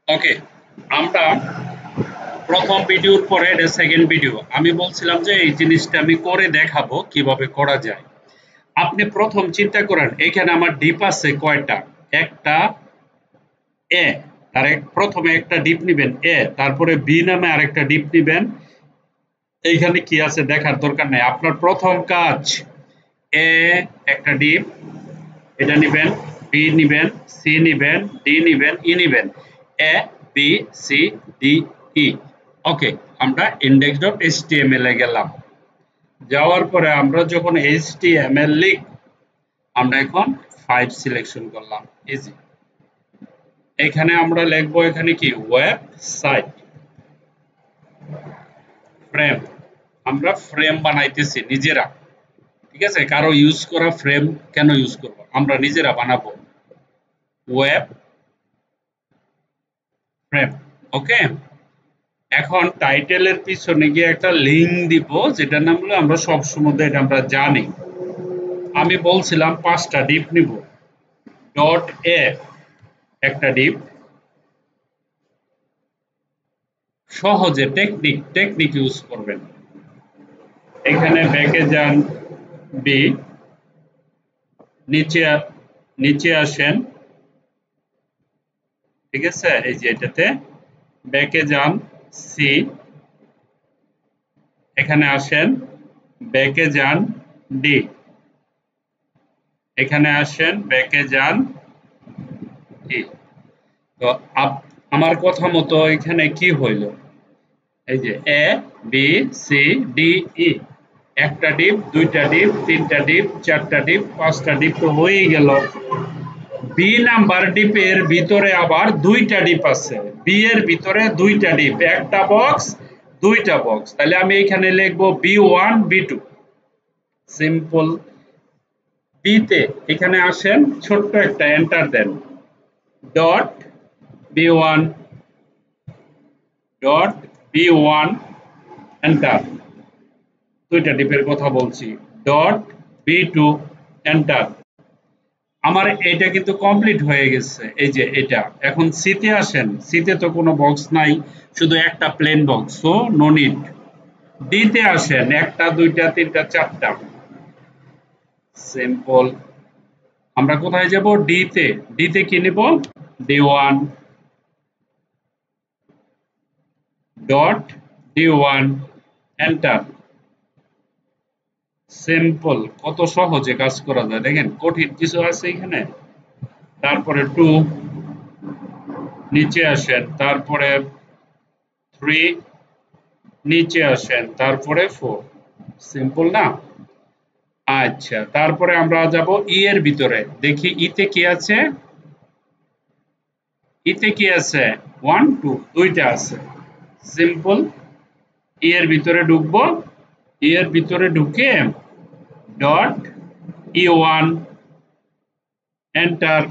ওকে, আমরা প্রথম ভিডিওর পরে এটা সেকেন্ড ভিডিও। আমি বলছিলাম যে এই জিনিসটা আমি করে দেখাবো কিভাবে করা যায়। আপনি প্রথম চিন্তা করেন এখানে আমার ডিপ আছে কয়টা? একটা এ, প্রথমে একটা ডিপ নিবেন এ, তারপরে বি নামে আরেকটা ডিপ নিবেন। এইখানে কি আছে দেখার দরকার নাই, আপনার প্রথম কাজ এ একটা ডিপ, এটা নিবেন, বি নিবেন, সি নিবেন, ডি নিবেন, ই নিবেন, এ বি সি ডি ই। ওকে, আমরা index.html এ গেলাম। যাওয়ার পরে আমরা যখন html লিখ, আমরা এখন 5 সিলেকশন করলাম, ইজি। এখানে আমরা লিখবো, এখানে কি ওয়েবসাইট ফ্রেম, আমরা ফ্রেম বানাইতেছি নিজেরা, ঠিক আছে? কারো ইউজ করা ফ্রেম কেন ইউজ করব, আমরা নিজেরা বানাবো ওয়েব ফ্রেম। ওকে, এখন টাইটেলের পিছনে গিয়ে একটা লিঙ্ক দিব, যেটার নাম হলো, আমরা সব সময় এটা আমরা জানি, আমি বলছিলাম 5টা ডিপ নিব। ডট এ একটা ডিপ, সহজে টেকনিক ইউজ করবেন। এখানে ব্যাকে যান, বি, নিচে নিচে আসেন, ঠিক আছে? এই যে এটাতে ব্যাকে যান, সি, এখানে আসেন, ব্যাকে যান, ডি, এখানে আসেন, ব্যাকে যান, ই। তো আমার কথা মতো এখানে কি হইল, এই যে এ বি সি ডি ই, একটা ডিপ, দুইটা ডিপ, তিনটা ডিপ, চারটা ডিপ, পাঁচটা ডিপ তো হয়েই গেল। বি নাম্বার ডিপের ভিতরে আবার দুইটা ডিপ আছে, বি এর ভিতরে দুইটা ডিপ, একটা বক্স, দুইটা বক্স, তাহলে আমি এখানে লিখবো বি1 বি2, সিম্পল। বি তে এখানে আসেন, ছোট্ট একটা এন্টার দেন, dot B one, dot B one, enter, দুইটা ডিপের কথা বলছি, ডট বি2, এন্টার। আমার এটা কিন্তু কমপ্লিট হয়ে গেছে, এই যে এটা। এখন সিতে আসেন, সিতে তো কোনো বক্স নাই, শুধু একটা plain box, so no need. ডিতে আসেন, একটা, দুইটা, তিনটা, চারটা, সিম্পল। আমরা কোথায় যাব? ডিতে। ডিতে কি নিব? D one, dot D one, enter, simple. কত সহজে কাজ করা যায় দেখেন, কঠিন কিছু আছে এখানে? তারপরে 2, নিচে আসেন, তারপরে 3, নিচে আসেন, তারপরে 4, সিম্পল না? আচ্ছা, তারপরে আমরা যাব ই এর ভিতরে, দেখি ইতে কি আছে। ইতে কি আছে? 1 2, দুইটা আছে, সিম্পল। ই এর ভিতরে ঢুকবো, ই এর ভিতরে ঢুকে ডট ই1, এন্টার,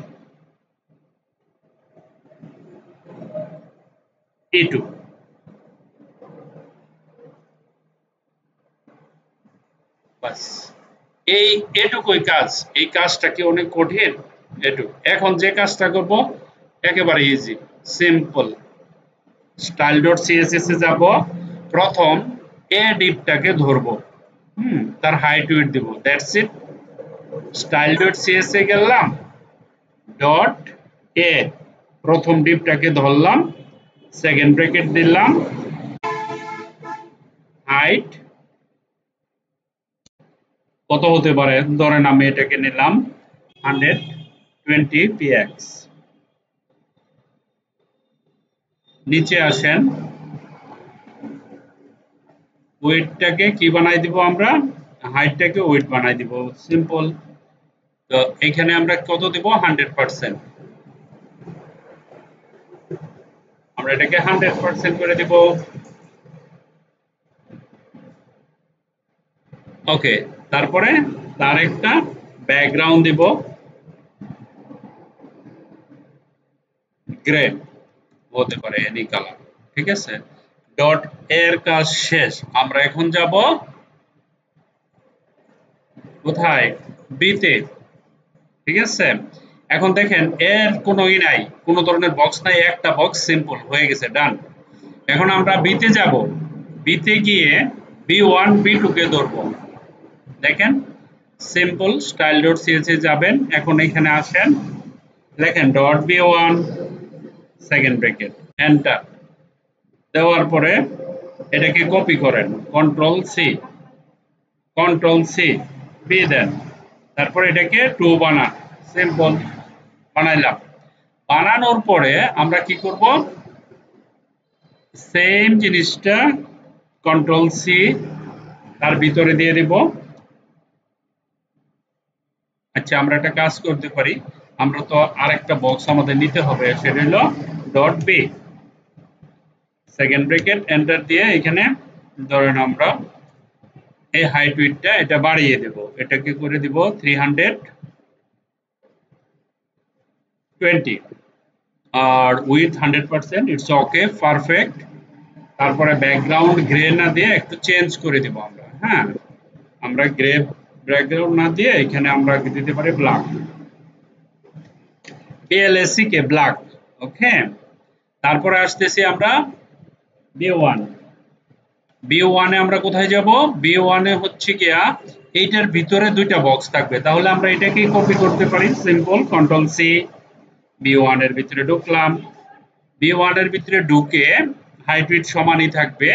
ই2। বাস, এই এটুকুই কাজ। এই কাজটা কি অনেক কঠিন? এটুকু। এখন যে কাজটা করব একেবারে easy, simple. Style dot CSS এ যাব, প্রথম এ ডিপটাকে ধরবো, তার হাইট উইডথ দিব, that's it. Style dot CSS এ গেলাম, ডট এ, প্রথম ডিপটাকে ধরলাম, সেকেন্ড ব্র্যাকেট দিলাম, হাইট কত হতে পারে, ধরেন আমি এটাকে নিলাম 120 px। নিচে আসেন, ওয়েটটাকে কি বানাই দিব আমরা, হাইটটাকে ওয়েট বানাই দিব, সিম্পল। তো এখানে আমরা কত দিব? 100%। আমরা এটাকে 100% করে দিব। ওকে, তারপরে তার একটা ব্যাকগ্রাউন্ড দিব, গ্রে হতে পারে এনি কালার, ঠিক আছে? ডট এর কাজ শেষ। আমরা এখন যাব কোথায়? বিতে, ঠিক আছে? এখন দেখেন এর কোনোই নাই, কোনো ধরনের বক্স নাই, একটা বক্স সিম্পল হয়ে গেছে, ডান। এখন আমরা বিতে যাব, বিতে গিয়ে বি1 বি2 কে ধরবো। দেখেন সিম্পল স্টাইল ডট সিএসএ যাবেন, এখন এখানে আসেন, দেখেন dot B one second bracket enter দেওয়ার পরে এটাকে কপি করেন, কন্ট্রোল সি বি দেন, তারপর এটাকে 2 বানান, সিম্পল বানাইলাম। বানানোর পরে আমরা কি করব, সেম জিনিসটা কন্ট্রোল সি তার ভিতরে দিয়ে দিব। আচ্ছা আমরা একটা কাজ করতে পারি, আমরা তো আরেকটা বক্স আমাদের নিতে হবে, সেটা হলো dot B second bracket enter দিয়ে এখানে ধরেন আমরা এই হাইট উইডটা এটা বাড়িয়ে দেব, এটাকে করে দিব 320 আর উইথ 100%, ইটস ওকে পারফেক্ট। তারপরে ব্যাকগ্রাউন্ড গ্রে না দিয়ে একটু চেঞ্জ করে দিব আমরা, হ্যাঁ আমরা গ্রে ব্যাকগ্রাউন্ড না দিয়ে এখানে আমরা দিতে পারি ব্ল্যাক, বিএলএসসি কে ব্ল্যাক, ওকে। তারপরে আসতেছি আমরা বি1, বি1 এ আমরা কোথায় যাব, বি1 এ হচ্ছে গিয়া এইটার ভিতরে দুইটা বক্স থাকবে, তাহলে আমরা এটাকে কপি করতে পারি, সিম্পল কন্ট্রোল সি বি1 এর ভিতরে ঢুকলাম, বি1 এর ভিতরে ঢুকে হাইট উইডথ সমানই থাকবে,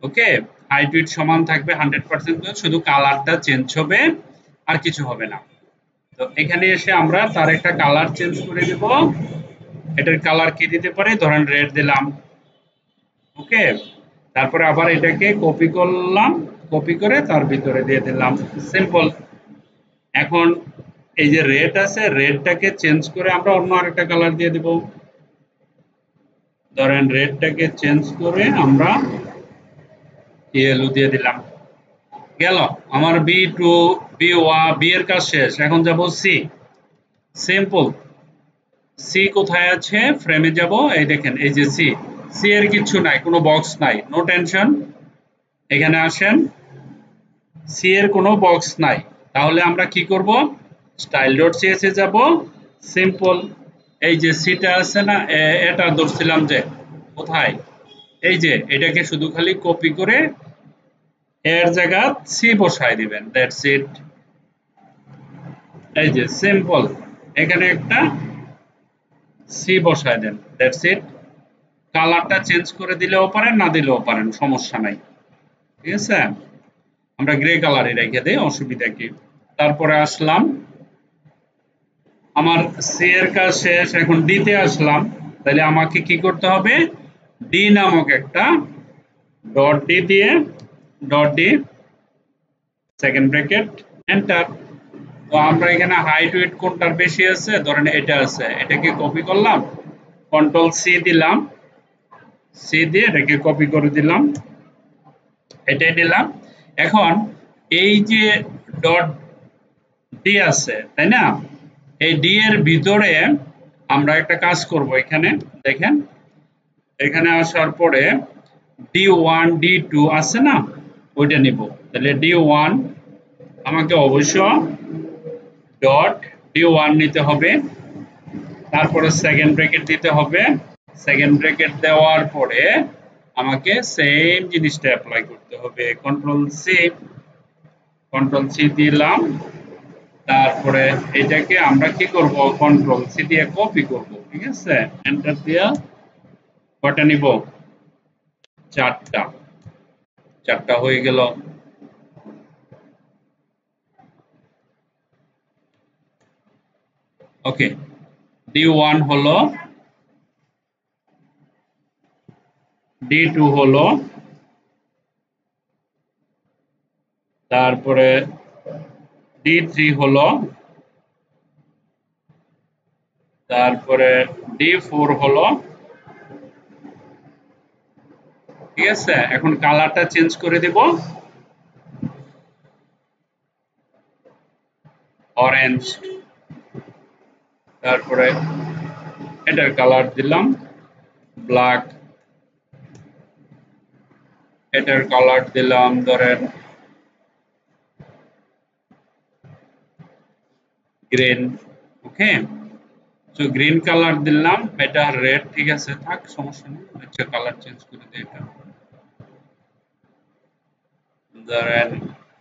ওকে হাইট উইডথ সমান থাকবে 100%, শুধু কালারটা চেঞ্জ হবে আর কিছু হবে না। তো এখানে এসে আমরা তার একটা কালার চেঞ্জ করে দেব, এটার কালার কি দিতে পারি, ধরেন রেড দিলাম, ওকে। তারপরে আবার এটাকে কপি করলাম, কপি করে তার ভিতরে দিয়ে দিলাম, সিম্পল। এখন এই যে রেড আছে, রেডটাকে চেঞ্জ করে আমরা অন্য আরেকটা কালার দিয়ে দিব, ধরেন রেডটাকে চেঞ্জ করে আমরা ইয়েলো দিয়ে দিলাম, গেল আমার বি2 বি এর কাজ শেষ। এখন যাব সি, সিম্পল সি কোথায় আছে, ফ্রেমে যাব, এই দেখেন এই যে সি, সি এর কিছু নাই, কোনো বক্স নাই, নো টেনশন। এখানে আসেন, সি এর কোনো বক্স নাই, তাহলে আমরা কি করব, স্টাইল ডট সিএস এ যাব, সিম্পল এই যে সিটা আছে না, এটা ধরছিলাম যে কোথায়, এই যে এটাকে শুধু খালি কপি করে এর জায়গা সি বসায় দিবেন, দ্যাটস ইট। এই যে সিম্পল এখানে একটা সি বসায় দেন, দ্যাটস ইট। কালারটা চেঞ্জ করে দিলেও পারেন, না দিলেও পারেন, সমস্যা নাই, ঠিক আছে। আমরা গ্রে কালারে রেখে দেই, অসুবিধা কি। তারপরে আসলাম, আমার সি এর কাজ শেষ, এখন ডি তে আসলাম, তাহলে আমাকে কি করতে হবে, ডি নামক একটা ডট ডি দিয়ে, dot D second bracket enter. তো আমরা এখানে হাইট উইডথ কোনটার বেশি আছে, ধরেন এটা আছে, এটাকে কপি করলাম, কন্ট্রোল সি দিলাম, সি দিয়ে এটাকে কপি করে দিলাম, এটাই নিলাম। এখন এই যে ডট ডি আছে তাই না, এই ডি এর ভিতরে আমরা একটা কাজ করব, এখানে দেখেন, এখানে আসার পরে ডি1 ডি2 আছে না, ওইটা নিব, তাহলে ডি1 আমাকে অবশ্য ডট ডি1 নিতে হবে, তারপরে সেকেন্ড ব্র্যাকেট দিতে হবে, সেকেন্ড ব্র্যাকেট দেওয়ার পরে আমাকে সেম জিনিসটা অ্যাপ্লাই করতে হবে, কন্ট্রোল সি দিলাম, তারপরে এটাকে আমরা কি করব, কন্ট্রোল সি দিয়ে কপি করব, ঠিক আছে, এন্টার দিয়া কয়টা নিব, চারটা, চারটা হয়ে গেল। ওকে ডি1 হলো, ডি2 হলো, তারপরে ডি3 হলো, তারপরে ডি4 হলো, ঠিক আছে। এখন কালারটা চেঞ্জ করে দিব, অরেঞ্জ, তারপরে এটার কালার দিলাম ব্ল্যাক, এটার কালার দিলাম ধরেন গ্রিন, ওকে, তো গ্রিন কালার দিলাম, এটা রেড, ঠিক আছে থাক সমস্যা নেই। আচ্ছা কালার চেঞ্জ করে দিই, এটা ধরেন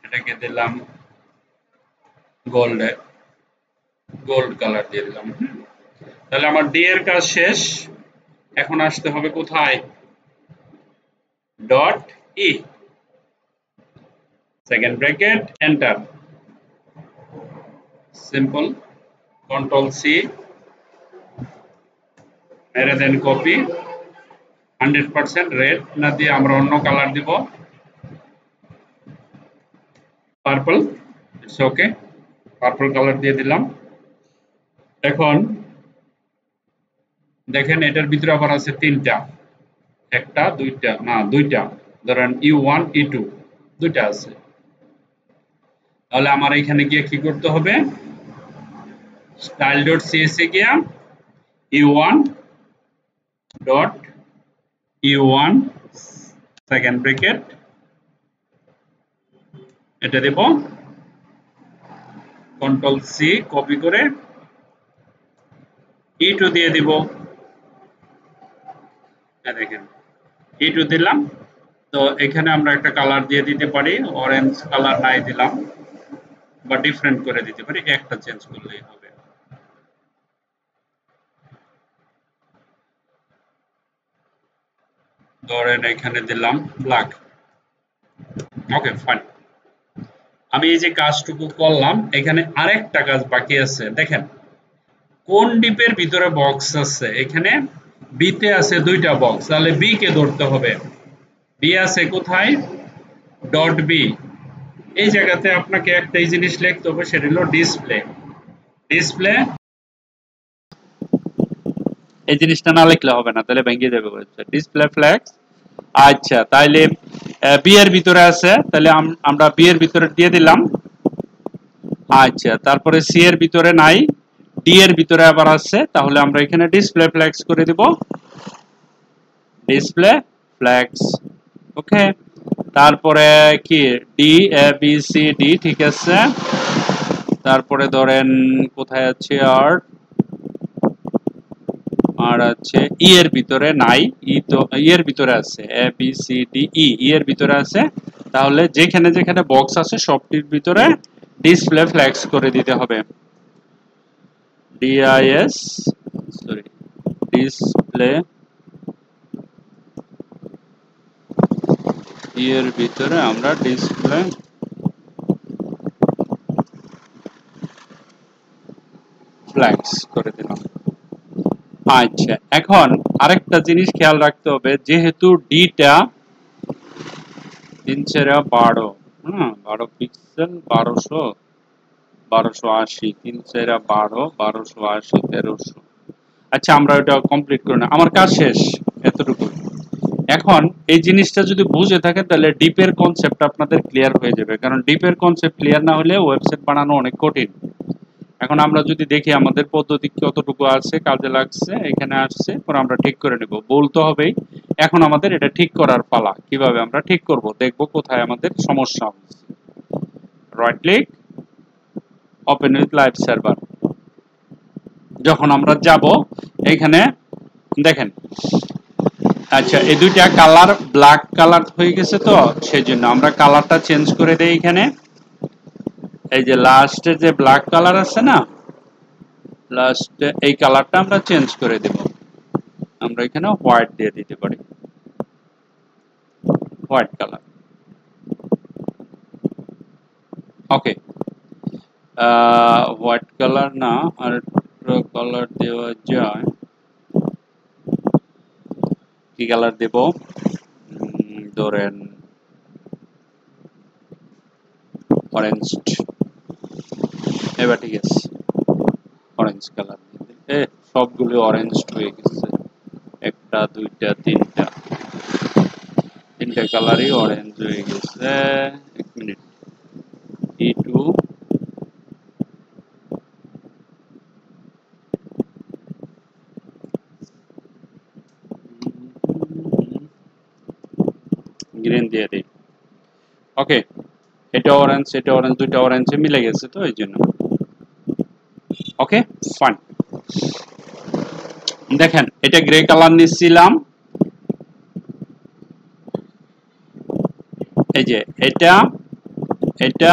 এটাকে দিলাম গোল্ড, গোল্ড কালার দিয়ে দিলাম। তাহলে আমার ডি এর কাজ শেষ। এখন আসতে হবে কোথায়, dot E, second bracket enter, simple, control C, মেরে দেন কপি। 100% রেড না দিয়ে আমরা অন্য কালার দিব, purple, it's okay, purple colour দিয়ে দিলাম। এখন দেখেন এটার ভিতরে আবার আছে তিনটা, একটা দুইটা না দুইটা, ধরেন U1 E2 দুইটা আছে। তাহলে আমার এখানে গিয়ে কি করতে হবে, style.cs এ গিয়ে U1 dot U1 second bracket এটা দেব, কন্ট্রোল সি কপি করে E2 দিয়ে দিব। দেখেন E2 দিলাম। তো এখানে আমরা একটা কালার দিয়ে দিতে পারি, অরেঞ্জ কালার নাই দিলাম, বা ডিফারেন্ট করে দিতে পারি, একটা চেঞ্জ করলেই হবে। ধরেন এখানে দিলাম ব্ল্যাক, ওকে ফাইন। আমি এই যে কাজটুকু করলাম, এখানে আরেকটা কাজ বাকি আছে। দেখেন কোন ডিপের ভিতরে বক্স আছে, এখানে বিতে আছে দুইটা বক্স, তাহলে বি কে ধরতে হবে। বি আছে কোথায়, ডট বি, এই জায়গাতে আপনাকে একটাই জিনিস লিখতে হবে, সেটা হলো ডিসপ্লে। ডিসপ্লে, এই জিনিসটা না লিখলে হবে না, তাহলে ভেঙে যাবে। ডিসপ্লে ফ্ল্যাক্স, আচ্ছা তাইলে বি এর ভিতরে আছে, তাহলে আমরা বি এর ভিতরে দিয়ে দিলাম। আচ্ছা তারপরে সি এর ভিতরে নাই, ডি এর ভিতরে আবার আছে, তাহলে আমরা এখানে ডিসপ্লে ফ্ল্যাক্স করে দিব, ডিসপ্লে ফ্ল্যাক্স, ওকে। তারপরে কি D A B C D, ঠিক আছে। তারপরে ধরেন কোথায় আছে আর, আর আছে ই এর ভিতরে নাই, ই তো ই এর ভিতরে আছে, এ বি সি ডি ই, ই এর ভিতরে আছে, তাহলে যেখানে যেখানে বক্স আছে সবটির ভিতরে ডিসপ্লে ফ্ল্যাক্স করে দিতে হবে, ডিআইএস সরি ডিসপ্লে, ই এর ভিতরে আমরা ডিসপ্লে ফ্ল্যাক্স করে দিলাম। আচ্ছা এখন আরেকটা জিনিস খেয়াল রাখতে হবে, যেহেতু ডিটা 3×12, 12 পিক্সেল, 1280, 3×12, 1280, 1300। আচ্ছা আমরা ওটা কমপ্লিট করে না, আমার কাজ শেষ এতটুকু। এখন এই জিনিসটা যদি বুঝে থাকেন তাহলে ডিপের কনসেপ্ট আপনাদের ক্লিয়ার হয়ে যাবে, কারণ ডিপের কনসেপ্ট ক্লিয়ার না হলে ওয়েবসাইট বানানো অনেক কঠিন। এখন আমরা যদি দেখি আমাদের পদ্ধতি কতটুকু আছে, কাজে লাগছে, এখানে আসছে, পরে আমরা ঠিক করে নেব, বলতে হবেই। এখন আমাদের এটা ঠিক করার পালা, কিভাবে আমরা ঠিক করব দেখব, কোথায় আমাদের সমস্যা হচ্ছে। Right click, open with live server, যখন আমরা যাব এখানে দেখেন, আচ্ছা এই দুইটা কালার ব্ল্যাক কালার হয়ে গেছে, তো সেই জন্য আমরা কালারটা চেঞ্জ করে দেই। এখানে এই যে লাস্টে যে ব্ল্যাক কালার আছে না, লাস্টে এই কালারটা আমরা চেঞ্জ করে দেব, আমরা এখানে হোয়াইট দিয়ে দিতে পারি, হোয়াইট কালার, ওকে। হোয়াইট কালার না, আর কালার দেওয়া যায়, কি কালার দেব, ধরেন অরেঞ্জ, এবার ঠিক আছে, অরেঞ্জ কালার, সবগুলো অরেঞ্জ হয়ে গেছে, একটা দুইটা তিনটা, তিনটা কালারই অরেঞ্জ হয়ে গেছে। এক মিনিট, E2 গ্রিন দিয়ে দিই, ওকে। এটা অরেঞ্জ, এটা অরেঞ্জ, দুইটা অরেঞ্জে মিলে গেছে, তো এই জন্য ওকে। Okay fine. দেখেন এটা গ্রে কালার নিচ্ছিলাম, এই যে এটা এটা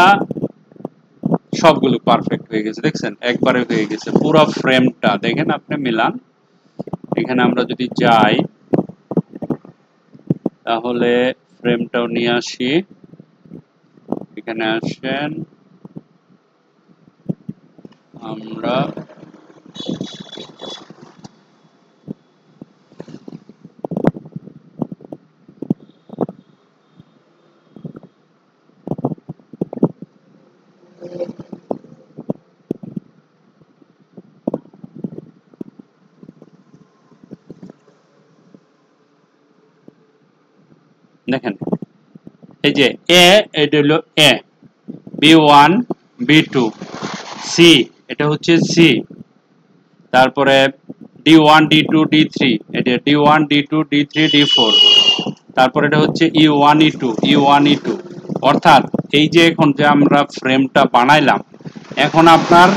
সবগুলো পারফেক্ট হয়ে গেছে, দেখছেন একবারে হয়ে গেছে পুরো ফ্রেমটা। দেখেন আপনি মিলান, এখানে আমরা যদি যাই তাহলে ফ্রেমটাও নিয়ে আসি, এখানে আসেন আমরা দেখেন এই যে এ, এটা হলো এ, B1 B2 সি, এটা হচ্ছে সি, তারপরে D1 D2 D3, এটা D1 D2 D3 D4, তারপরে এটা হচ্ছে E1 E2 E1 E2। অর্থাৎ এই যে এখন যে আমরা ফ্রেমটা বানাইলাম, এখন আপনার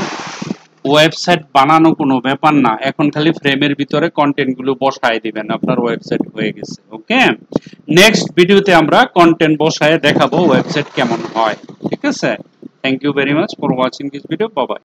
ওয়েবসাইট বানানো কোনো ব্যাপার না, এখন খালি ফ্রেমের ভিতরে কন্টেন্ট গুলো বসায় দিবেন, আপনার ওয়েবসাইট হয়ে গেছে। ওকে, নেক্সট ভিডিওতে আমরা কন্টেন্ট বসায় দেখাবো ওয়েবসাইট কেমন হয়। ঠিক আছে, thank you very much for watching this video, bye by.